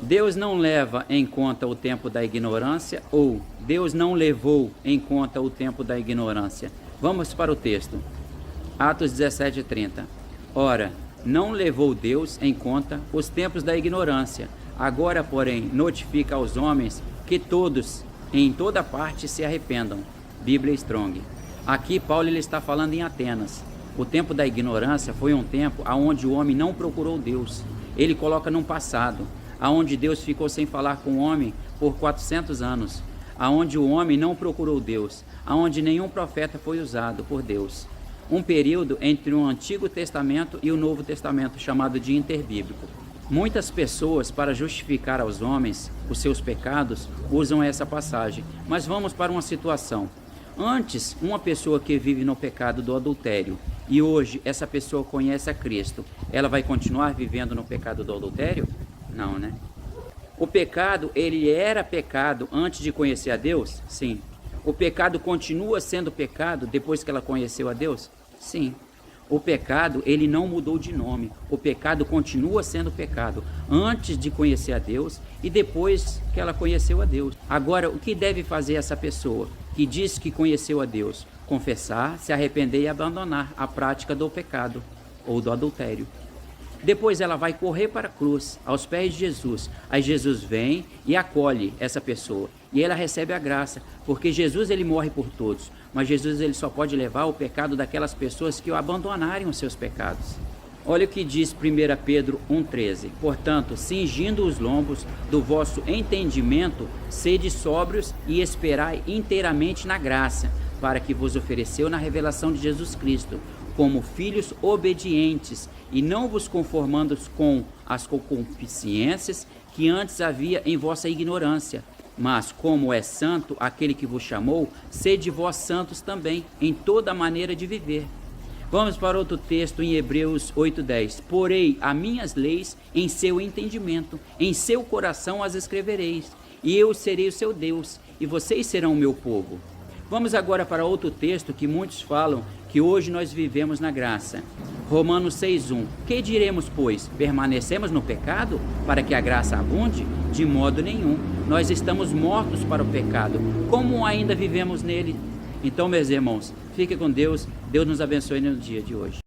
Deus não leva em conta o tempo da ignorância ou Deus não levou em conta o tempo da ignorância? Vamos para o texto. Atos 17:30. Ora, não levou Deus em conta os tempos da ignorância. Agora, porém, notifica aos homens que todos, em toda parte, se arrependam. Bíblia Strong. Aqui Paulo ele está falando em Atenas. O tempo da ignorância foi um tempo onde o homem não procurou Deus. Ele coloca num passado, aonde Deus ficou sem falar com o homem por 400 anos, aonde o homem não procurou Deus, aonde nenhum profeta foi usado por Deus. Um período entre o Antigo Testamento e o Novo Testamento, chamado de interbíblico. Muitas pessoas, para justificar aos homens os seus pecados, usam essa passagem. Mas vamos para uma situação. Antes, uma pessoa que vive no pecado do adultério e hoje essa pessoa conhece a Cristo, ela vai continuar vivendo no pecado do adultério? Não, né? O pecado, ele era pecado antes de conhecer a Deus? Sim. O pecado continua sendo pecado depois que ela conheceu a Deus? Sim. O pecado, ele não mudou de nome. O pecado continua sendo pecado antes de conhecer a Deus e depois que ela conheceu a Deus. Agora, o que deve fazer essa pessoa que diz que conheceu a Deus? Confessar, se arrepender e abandonar a prática do pecado ou do adultério. Depois ela vai correr para a cruz, aos pés de Jesus. Aí Jesus vem e acolhe essa pessoa. E ela recebe a graça, porque Jesus ele morre por todos. Mas Jesus ele só pode levar o pecado daquelas pessoas que o abandonarem os seus pecados. Olha o que diz 1 Pedro 1,13. Portanto, cingindo os lombos do vosso entendimento, sede sóbrios e esperai inteiramente na graça, para que vos ofereceu na revelação de Jesus Cristo, como filhos obedientes, e não vos conformando com as concupiscências que antes havia em vossa ignorância. Mas, como é santo aquele que vos chamou, sede vós santos também, em toda maneira de viver. Vamos para outro texto em Hebreus 8:10. Porei as minhas leis em seu entendimento, em seu coração as escrevereis, e eu serei o seu Deus, e vocês serão o meu povo. Vamos agora para outro texto que muitos falam que hoje nós vivemos na graça. Romanos 6:1. Que diremos, pois? Permanecemos no pecado para que a graça abunde? De modo nenhum. Nós estamos mortos para o pecado. Como ainda vivemos nele? Então, meus irmãos, fique com Deus. Deus nos abençoe no dia de hoje.